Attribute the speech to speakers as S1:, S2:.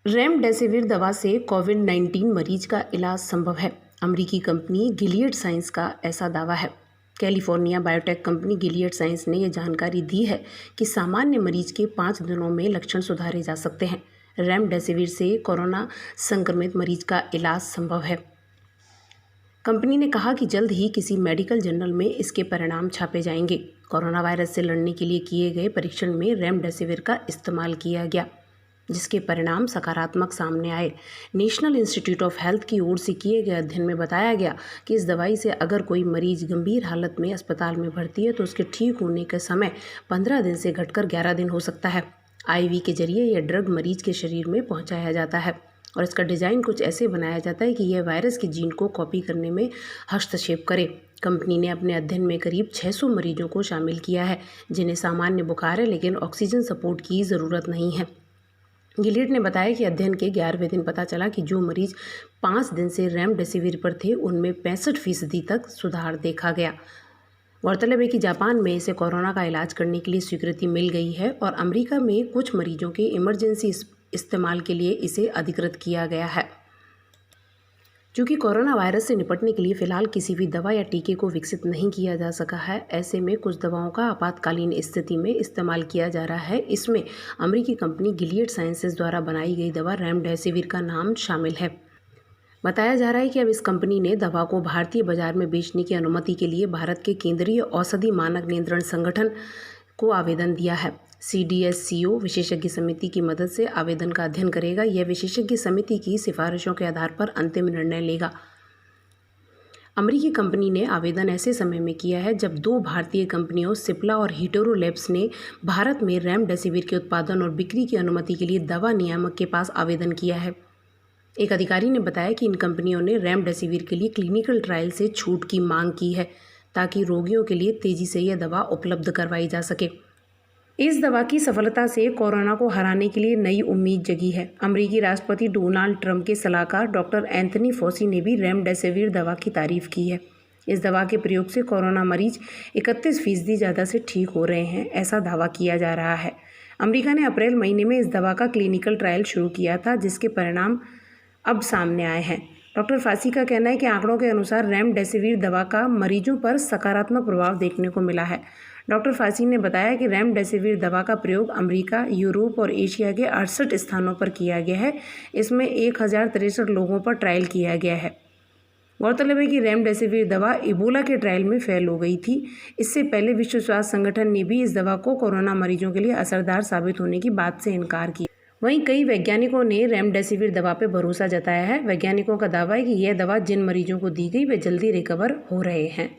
S1: Remdesivir दवा से कोविड-19 मरीज का इलाज संभव है। अमेरिकी कंपनी गिलियड साइंस का ऐसा दावा है। California biotech company Gilead science ने यह जानकारी दी है कि सामान्य मरीज के 5 दिनों में लक्षण सुधारे जा सकते हैं। रेमडेसिविर से कोरोना संक्रमित मरीज का इलाज संभव है। कंपनी ने कहा कि जल्द ही किसी मेडिकल जर्नल में इसके परिणाम छापे जाएंगे। कोरोना वायरस से लड़ने के लिए किए गए परीक्षण में रेमडेसिविर का इस्तेमाल किया गया, जिसके परिणाम सकारात्मक सामने आए। नेशनल इंस्टीट्यूट ऑफ हेल्थ की ओर से किए गए अध्ययन में बताया गया कि इस दवाई से अगर कोई मरीज गंभीर हालत में अस्पताल में भर्ती है तो उसके ठीक होने का समय 15 दिन से घटकर 11 दिन हो सकता है। आईवी के जरिए यह ड्रग मरीज के शरीर में पहुंचाया जाता है और इसका डिज़ाइन कुछ ऐसे बनाया जाता है कि यह वायरस के जीन को कॉपी करने में हस्तक्षेप करे। कंपनी ने अपने अध्ययन में करीब 600 मरीजों को शामिल किया है जिन्हें सामान्य बुखार है लेकिन ऑक्सीजन सपोर्ट की ज़रूरत नहीं है। गिलियड ने बताया कि अध्ययन के 11वें दिन पता चला कि जो मरीज 5 दिन से रेमडेसिविर पर थे उनमें 65% तक सुधार देखा गया। गौरतलब है कि जापान में इसे कोरोना का इलाज करने के लिए स्वीकृति मिल गई है और अमेरिका में कुछ मरीजों के इमरजेंसी इस्तेमाल के लिए इसे अधिकृत किया गया है। चूँकि कोरोना वायरस से निपटने के लिए फ़िलहाल किसी भी दवा या टीके को विकसित नहीं किया जा सका है, ऐसे में कुछ दवाओं का आपातकालीन स्थिति में इस्तेमाल किया जा रहा है। इसमें अमेरिकी कंपनी गिलियड साइंसेज द्वारा बनाई गई दवा रेमडेसिविर का नाम शामिल है। बताया जा रहा है कि अब इस कंपनी ने दवा को भारतीय बाजार में बेचने की अनुमति के लिए भारत के केंद्रीय औषधि मानक नियंत्रण संगठन को आवेदन दिया है। CDSCO विशेषज्ञ समिति की मदद से आवेदन का अध्ययन करेगा। यह विशेषज्ञ समिति की सिफारिशों के आधार पर अंतिम निर्णय लेगा। अमेरिकी कंपनी ने आवेदन ऐसे समय में किया है जब 2 भारतीय कंपनियों सिप्ला और हीटेरो लैब्स ने भारत में रेमडेसिविर के उत्पादन और बिक्री की अनुमति के लिए दवा नियामक के पास आवेदन किया है। एक अधिकारी ने बताया कि इन कंपनियों ने रेमडेसिविर के लिए क्लिनिकल ट्रायल से छूट की मांग की है ताकि रोगियों के लिए तेज़ी से यह दवा उपलब्ध करवाई जा सके। इस दवा की सफलता से कोरोना को हराने के लिए नई उम्मीद जगी है। अमेरिकी राष्ट्रपति डोनाल्ड ट्रंप के सलाहकार डॉक्टर एंथनी फॉसी ने भी रेमडेसिविर दवा की तारीफ की है। इस दवा के प्रयोग से कोरोना मरीज 31% ज़्यादा से ठीक हो रहे हैं, ऐसा दावा किया जा रहा है। अमेरिका ने अप्रैल महीने में इस दवा का क्लिनिकल ट्रायल शुरू किया था, जिसके परिणाम अब सामने आए हैं। डॉक्टर फासी का कहना है कि आंकड़ों के अनुसार रेमडेसिविर दवा का मरीजों पर सकारात्मक प्रभाव देखने को मिला है। डॉक्टर फासी ने बताया कि रेमडेसिविर दवा का प्रयोग अमेरिका, यूरोप और एशिया के 68 स्थानों पर किया गया है। इसमें 1063 लोगों पर ट्रायल किया गया है। गौरतलब है कि रेमडेसिविर दवा इबोला के ट्रायल में फेल हो गई थी। इससे पहले विश्व स्वास्थ्य संगठन ने भी इस दवा को कोरोना मरीजों के लिए असरदार साबित होने की बात से इनकार किया। वहीं कई वैज्ञानिकों ने रेमडेसिविर दवा पर भरोसा जताया है। वैज्ञानिकों का दावा है कि यह दवा जिन मरीजों को दी गई वे जल्दी रिकवर हो रहे हैं।